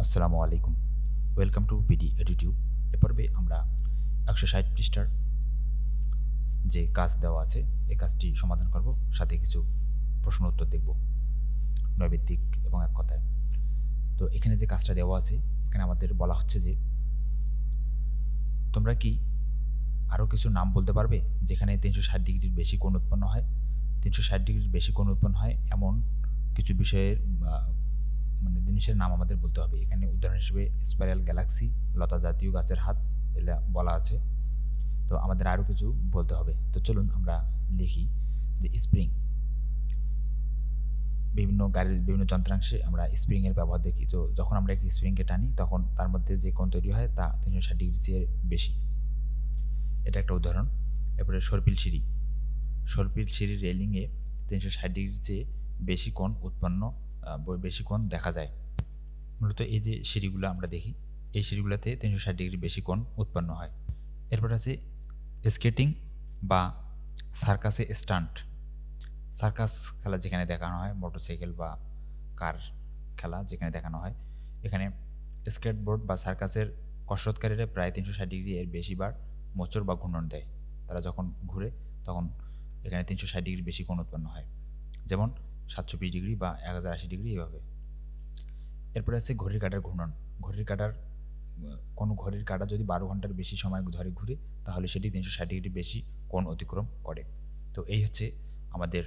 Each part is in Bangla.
আসসালামু আলাইকুম। Welcome to BD Edutube. এ পর্বে আমরা 160 পৃষ্ঠার যে কাজ দেওয়া আছে এই কাজটি সমাধান করব, সাথে কিছু প্রশ্ন উত্তর দেখব নৈর্ব্যক্তিক এবং এক কথায়। তো এখানে যে কাজটা দেওয়া আছে, এখানে আমাদের বলা হচ্ছে যে তোমরা কি আরও কিছু নাম বলতে পারবে যেখানে 360 ডিগ্রির বেশি কোণ উৎপন্ন হয়। 360 ডিগ্রির বেশি কোণ উৎপন্ন হয় এমন কিছু বিষয়ের জিনিসের নাম আমাদের বলতে হবে। এখানে উদাহরণ হিসেবে স্পাইরাল গ্যালাক্সি, লতা জাতীয় গাছের হাত, এগুলা বলা আছে। তো আমাদের আরও কিছু বলতে হবে। তো চলুন আমরা লিখি যে স্প্রিং। বিভিন্ন গাড়ির বিভিন্ন যন্ত্রাংশে আমরা স্প্রিংয়ের ব্যবহার দেখি। তো যখন আমরা একটি স্প্রিংকে টানি তখন তার মধ্যে যে কোণ তৈরি হয় তা 360 ডিগ্রির চেয়ে বেশি। এটা একটা উদাহরণ। এরপরে সর্পিল সিঁড়ি। সর্পিল সিঁড়ির রেলিংয়ে 360 ডিগ্রির চেয়ে বেশি কোণ বেশি কোণ দেখা যায়। মূলত এই যে সিঁড়িগুলো আমরা দেখি, এই সিঁড়িগুলোতে 360 ডিগ্রি বেশি কোণ উৎপন্ন হয়। এরপর আছে স্কেটিং বা সার্কাসে স্টান্ট। সার্কাস খেলা যেখানে দেখানো হয়, মোটরসাইকেল বা কার খেলা যেখানে দেখানো হয়, এখানে স্কেটবোর্ড বা সার্কাসের কসরতকারীরা প্রায় 360 ডিগ্রি এর বেশিবার মোচড় বা ঘূর্ণন দেয়। তারা যখন ঘুরে তখন এখানে 360 ডিগ্রি বেশি কোণ উৎপন্ন হয়, যেমন 720 ডিগ্রি বা 1080 ডিগ্রি এভাবে। এরপরে আছে ঘড়ির কাঁটার ঘূর্ণন। কোনো ঘড়ির কাঁটা যদি 12 ঘন্টার বেশি সময় ধরে ঘুরে তাহলে সেটি 360 ডিগ্রি বেশি কোণ অতিক্রম করে। তো এই হচ্ছে আমাদের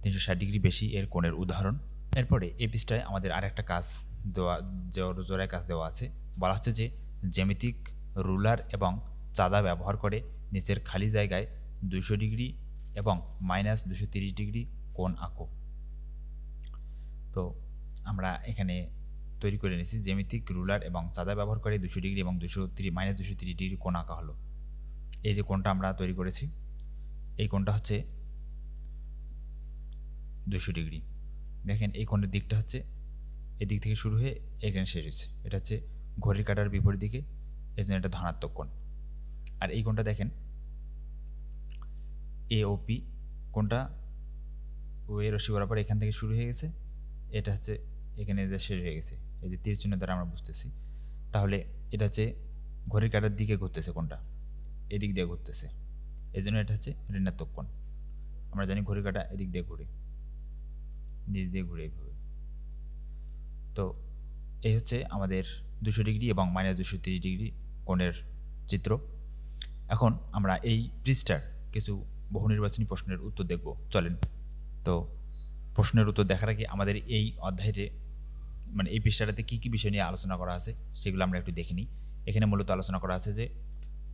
360 ডিগ্রি বেশি এর কোণের উদাহরণ। এরপরে এই পৃষ্ঠায় আমাদের আরেকটা কাজ দেওয়া, জোড়ায় কাজ দেওয়া আছে। বলা হচ্ছে যে জ্যামিতিক রুলার এবং চাঁদা ব্যবহার করে নিচের খালি জায়গায় 200 ডিগ্রি এবং -230 ডিগ্রি কোণ আঁকো। তো আমরা এখানে তৈরি করে নিয়েছি জ্যামিতিক রুলার এবং চাঁদা ব্যবহার করে 200 ডিগ্রি এবং -230 ডিগ্রি কোণ আঁকা হলো। এই যে কোণটা আমরা তৈরি করেছি, এই কোণটা হচ্ছে 200 ডিগ্রি। দেখেন এই কোণের দিকটা হচ্ছে এদিক থেকে শুরু হয়ে এখানে শেষ হচ্ছে। এটা হচ্ছে ঘড়ির কাঁটার বিপরীত দিকে, এই জন্য এটা ধনাত্মক কোণ। আর এই কোণটা দেখেন এওপি কোণটা ওই রশ্মি বরাবর এখান থেকে শুরু হয়ে গেছে, এটা হচ্ছে এখানে যে শেষ হয়ে গেছে, এই যে তীর চিহ্ন দ্বারা আমরা বুঝতেছি। তাহলে এটা হচ্ছে ঘড়ির কাঁটার দিকে ঘুরতেছে, কোণটা এদিক দিয়ে ঘুরতেছে, এই জন্য এটা হচ্ছে ঋণাত্মক কোণ। আমরা জানি ঘড়ির কাঁটা এদিক দিয়ে ঘুরে, নিচ দিয়ে ঘুরে এইভাবে। তো এই হচ্ছে আমাদের 200 ডিগ্রি এবং -230 ডিগ্রি কোণের চিত্র। এখন আমরা এই পৃষ্ঠার কিছু বহু নির্বাচনী প্রশ্নের উত্তর দেখব, চলেন। তো প্রশ্নের উত্তর দেখার আগে আমাদের এই অধ্যায়ে এই পৃষ্ঠাটাতে কী কী বিষয় নিয়ে আলোচনা করা আছে সেগুলো আমরা একটু দেখে নিই। এখানে মূলত আলোচনা করা আছে যে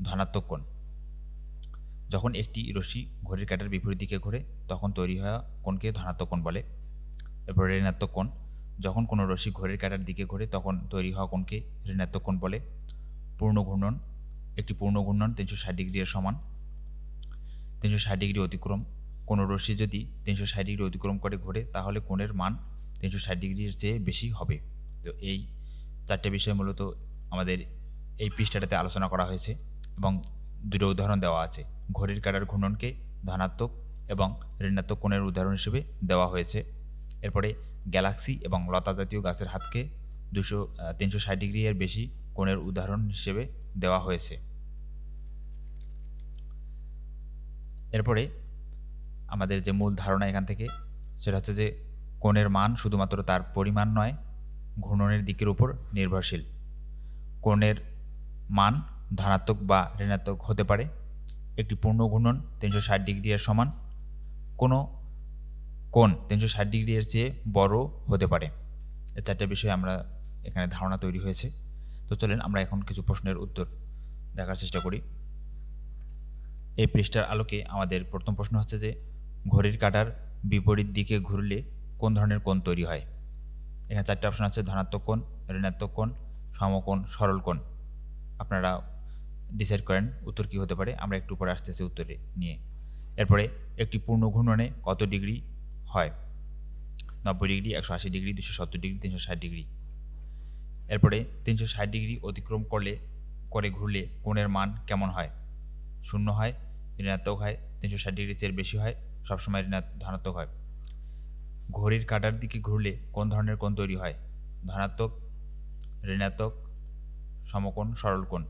ধনাত্মক কোণ, যখন একটি রশ্মি ঘড়ির কাঁটার বিপরীত দিকে ঘোরে তখন তৈরি হওয়া কোণকে ধনাত্মক কোণ বলে। এরপর ঋণাত্মক কোণ, যখন কোনো রশ্মি ঘড়ির কাঁটার দিকে ঘোরে তখন তৈরি হওয়া কোণকে ঋণাত্মক কোণ বলে। পূর্ণ ঘূর্ণন, একটি পূর্ণ ঘূর্ণন 360 ডিগ্রি এর সমান। 360 ডিগ্রি অতিক্রম, কোনো রশ্মি যদি 360 ডিগ্রি অতিক্রম করে ঘোরে তাহলে কোণের মান 360 ডিগ্রির চেয়ে বেশি হবে। তো এই চারটে বিষয় মূলত আমাদের এই পৃষ্ঠাটাতে আলোচনা করা হয়েছে এবং দুটো উদাহরণ দেওয়া আছে। ঘড়ির কাঁটার ঘূর্ণনকে ধনাত্মক এবং ঋণাত্মক কোণের উদাহরণ হিসেবে দেওয়া হয়েছে। এরপরে গ্যালাক্সি এবং লতা জাতীয় গাছের হাতকে 360 ডিগ্রি এর বেশি কোণের উদাহরণ হিসেবে দেওয়া হয়েছে। এরপরে আমাদের যে মূল ধারণা এখান থেকে সেটা হচ্ছে যে কোণের মান শুধুমাত্র তার পরিমাণ নয়, ঘূর্ণনের দিকের উপর নির্ভরশীল। কোণের মান ধনাত্মক বা ঋণাত্মক হতে পারে। একটি পূর্ণ ঘূর্ণন 360 ডিগ্রি এর সমান, কোনো কোণ 360 ডিগ্রি এর চেয়ে বড় হতে পারে। এই চারটে বিষয়ে আমরা এখানে ধারণা তৈরি হয়েছে। তো চলেন আমরা এখন কিছু প্রশ্নের উত্তর দেখার চেষ্টা করি। এই পৃষ্ঠার আলোকে আমাদের প্রথম প্রশ্ন হচ্ছে যে ঘড়ির কাঁটার বিপরীত দিকে ঘুরলে কোন ধরনের কোণ তৈরি হয়। এখানে চারটে অপশন আছে: ধনাত্মক কোণ, ঋণাত্মক কোণ, সমকোণ, সরল কোণ। আপনারা ডিসাইড করেন উত্তর কী হতে পারে। আমরা একটু পরে আসতেছি উত্তরে নিয়ে। এরপরে একটি পূর্ণ ঘূর্ণনে কত ডিগ্রি হয়? 90 ডিগ্রি, 180 ডিগ্রি, 270 ডিগ্রি, 360 ডিগ্রি। এরপরে 360 ডিগ্রি অতিক্রম করে ঘুরলে কোণের মান কেমন হয়? শূন্য হয়, ঋণাত্মক হয়, 360 ডিগ্রি চেয়ে বেশি হয়, সবসময় ধনাত্মক হয়। ঘড়ির কাঁটার দিকে ঘুরলে কোন ধরনের কোণ তৈরি হয়? ধনাত্মক, ঋণাত্মক, সমকোণ, সরল কোণ।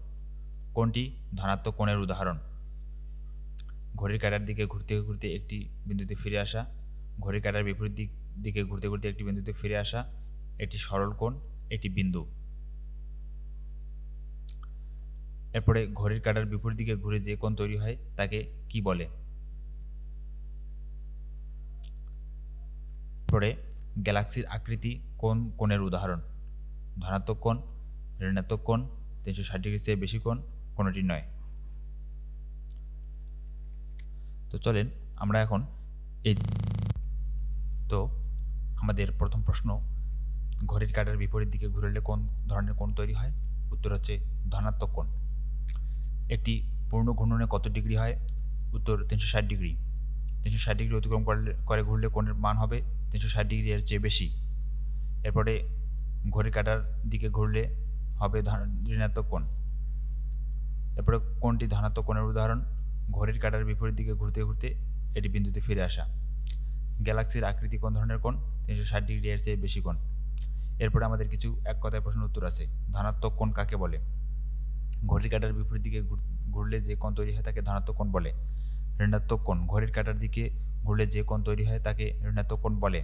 কোনটি ধনাত্মক কোণের উদাহরণ? ঘড়ির কাঁটার দিকে ঘুরতে ঘুরতে একটি বিন্দুতে ফিরে আসা, ঘড়ির কাঁটার বিপরীত দিকে ঘুরতে ঘুরতে একটি বিন্দুতে ফিরে আসা, একটি সরল কোণ, একটি বিন্দু। এরপরে ঘড়ির কাঁটার বিপরীত দিকে ঘুরে যে কোণ তৈরি হয় তাকে কি বলে? পরে গ্যালাক্সির আকৃতি কোন কোণের উদাহরণ? ধনাত্মক কোণ, ঋণাত্মক কোণ, 360 ডিগ্রির চেয়ে বেশি কোণ, কোনোটি নয়। তো চলেন আমরা এখন এই তো আমাদের প্রথম প্রশ্ন, ঘড়ির কাঁটার বিপরীত দিকে ঘুরলে কোন ধরনের কোণ তৈরি হয়? উত্তর হচ্ছে ধনাত্মক কোণ। একটি পূর্ণ ঘূর্ণনে কত ডিগ্রি হয়? উত্তর 360 ডিগ্রি। 360 ডিগ্রি অতিক্রম করে ঘুরলে কোণের মান হবে 360 ডিগ্রি এর চেয়ে বেশি। এরপরে ঘড়ির কাঁটার দিকে ঘুরলে হবে ঋণাত্মক কোণ। এরপরে কোনটি ধনাত্মক কোণের উদাহরণ? ঘড়ির কাঁটার বিপরীত দিকে ঘুরতে ঘুরতে এটি বিন্দুতে ফিরে আসা। গ্যালাক্সির আকৃতি কোন ধরনের কোণ? 360 ডিগ্রি এর চেয়ে বেশি কোণ। এরপরে আমাদের কিছু এক কথায় প্রশ্ন উত্তর আছে। ধনাত্মক কোণ কাকে বলে? ঘড়ির কাঁটার বিপরীত দিকে ঘুরলে যে কোণ তৈরি হয় তাকে ধনাত্মক কোণ বলে। ঋণাত্মক কোণ, ঘড়ির কাঁটার দিকে ঘুরলে যে কোণ তৈরি হয় তাকে ঋণাত্মক কোণ বলে।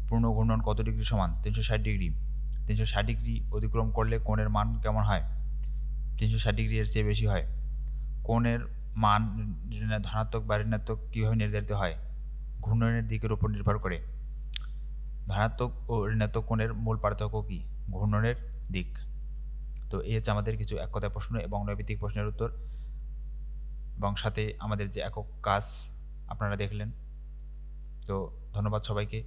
পূর্ণ ঘূর্ণন কত ডিগ্রি সমান? 360 ডিগ্রি। 360 ডিগ্রি অতিক্রম করলে কোণের মান কেমন হয়? 360 ডিগ্রি এর চেয়ে বেশি হয়। কোণের মান ধনাত্মক বা ঋণাত্মক কীভাবে নির্ধারিত হয়? ঘূর্ণনের দিকের উপর নির্ভর করে। ধনাত্মক ও ঋণাত্মক কোণের মূল পার্থক্য কী? ঘূর্ণনের দিক। তো এই হচ্ছে আমাদের কিছু এক কথায় প্রশ্ন এবং নৈমিত্তিক প্রশ্নের উত্তর, এবং সাথে আমাদের যে একক কাজ আপনারা দেখলেন। তো ধন্যবাদ সবাইকে।